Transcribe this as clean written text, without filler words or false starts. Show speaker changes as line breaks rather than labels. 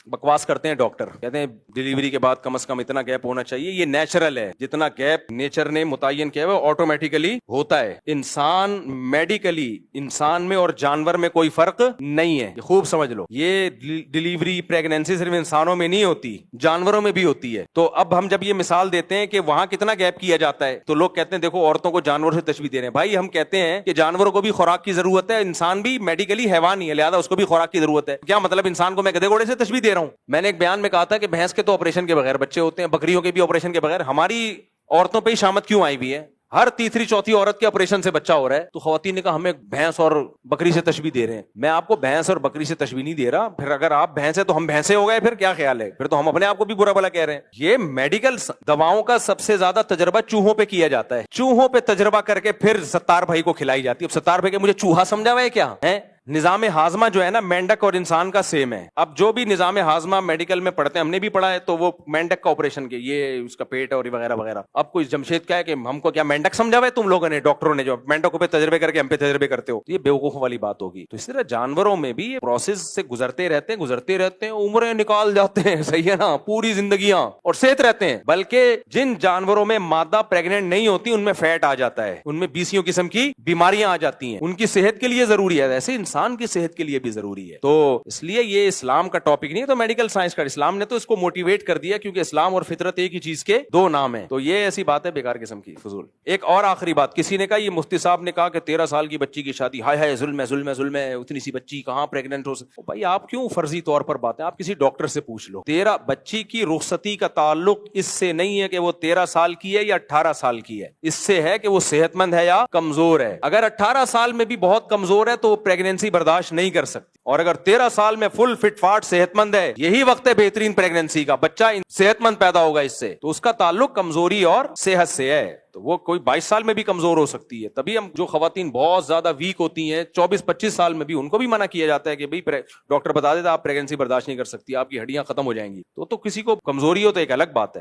بکواس کرتے ہیں ڈاکٹر، کہتے ہیں ڈلیوری کے بعد کم از کم اتنا گیپ ہونا چاہیے، یہ نیچرل ہے، جتنا گیپ نیچر نے متعین کیا ہے وہ آٹومیٹیکلی ہوتا ہے۔ انسان میڈیکلی انسان میں اور جانور میں کوئی فرق نہیں ہے، یہ خوب سمجھ لو۔ یہ ڈلیوری پریگنینسی صرف انسانوں میں نہیں ہوتی، جانوروں میں بھی ہوتی ہے۔ تو اب ہم جب یہ مثال دیتے ہیں کہ وہاں کتنا گیپ کیا جاتا ہے تو لوگ کہتے ہیں دیکھو عورتوں کو جانور سے تشبیہ دے رہے ہیں۔ بھائی ہم کہتے ہیں کہ جانوروں کو بھی خوراک کی ضرورت ہے، انسان بھی میڈیکلی حیوان ہی ہے، لہذا اس کو بھی خوراک کی ضرورت ہے۔ کیا مطلب انسان کو میں گدھے گھوڑے سے تشبیہ دے رہا ہوں؟ میں نے ایک بیان میں کہا تھا کہ بھینس کے تو آپریشن کے بغیر بچے ہوتے ہیں، بکریوں کے بھی آپریشن کے بغیر، ہماری عورتوں پہ ہی شامت کیوں آئی ہوئی ہے؟ ہر تیسری چوتھی عورت کے آپریشن سے بچہ ہو رہا ہے، تو خواتین نے کہا ہمیں بھینس اور بکری سے تشبیہ دے رہے ہیں۔ میں آپ کو بھینس اور بکری سے تشبیہ نہیں دے رہا، پھر اگر آپ بھینس ہے تو ہم بھینسے ہو گئے، پھر کیا خیال ہے؟ پھر تو ہم اپنے آپ کو بھی برا بھلا کہہ رہے ہیں۔ یہ میڈیکل دواؤں کا سب سے زیادہ تجربہ چوہوں پہ کیا جاتا ہے، چوہوں پہ تجربہ کر کے پھر ستار بھائی کو کھلائی جاتی ہے۔ اب ستار بھائی کہ مجھے چوہا سمجھا ہوا ہے کیا ہے؟ نظام ہاضمہ جو ہے نا مینڈک اور انسان کا سیم ہے۔ اب جو بھی نظام ہاضمہ میڈیکل میں پڑھتے ہیں، ہم نے بھی پڑھا ہے، تو وہ مینڈک کا آپریشن کے یہ اس کا پیٹ اور وغیرہ وغیرہ۔ اب کوئی جمشید کہا ہے کہ ہم کو کیا مینڈک سمجھا ہوا ہے تم لوگوں نے، ڈاکٹروں نے، جو مینڈکوں پہ تجربے کر کے ہم پہ تجربے کرتے ہو، یہ بیوقوفوں والی بات ہوگی۔ تو اس طرح جانوروں میں بھی یہ پروسیس سے گزرتے رہتے ہیں، عمریں نکال جاتے ہیں، صحیح ہے نا، پوری زندگیاں، اور صحت رہتے ہیں۔ بلکہ جن جانوروں میں مادہ پریگننٹ نہیں ہوتی ان میں فیٹ آ جاتا ہے، ان میں 20 قسم کی بیماریاں آ جاتی ہیں، ان کی صحت کے لیے ضروری ہے، ایسے انسان کی صحت کے لیے بھی ضروری ہے۔ تو اس لیے یہ اسلام کا ٹاپک نہیں ہے، تو میڈیکل سائنس کا، اسلام نے تو اس کو موٹیویٹ کر دیا، کیونکہ اسلام اور فطرت ایک ہی چیز کے دو نام ہیں۔ تو یہ ایسی بات ہے بیکار قسم کی، فضول۔ ایک اور آخری بات، کسی نے کہا، یہ مفتی صاحب نے کہا کہ 13 سال کی بچی کی شادی، ہائے ہائے ظلم ہے ظلم ہے ظلم ہے، اتنی سی بچی کہاں پریگننٹ ہو سکتی؟ بھائی آپ کیوں فرضی طور پر باتیں، آپ کسی ڈاکٹر سے پوچھ لو۔ 13 بچی کی رخصتی کا تعلق اس سے نہیں ہے کہ وہ 13 سال کی ہے یا 18 سال کی ہے، اس سے ہے کہ وہ صحت مند ہے یا کمزور ہے۔ اگر 18 سال میں بھی بہت کمزور ہے تو وہ پریگننسی برداشت نہیں کر سکتی، اور اگر 13 سال میں فل فٹ فاٹ صحت مند ہے، یہی وقت ہے بہترین پریگننسی کا، بچہ صحت مند پیدا ہوگا اس سے، تو اس کا تعلق کمزوری اور صحت سے ہے۔ تو وہ کوئی 22 سال میں بھی کمزور ہو سکتی ہے، تبھی ہم جو خواتین بہت زیادہ ویک ہوتی ہیں 24-25 سال میں بھی، ان کو بھی منع کیا جاتا ہے کہ بھئی ڈاکٹر بتا دیتا آپ پریگننسی برداشت نہیں کر سکتی، آپ کی ہڈیاں ختم ہو جائیں گی۔ تو کسی کو کمزوری ہو تو ایک الگ بات ہے۔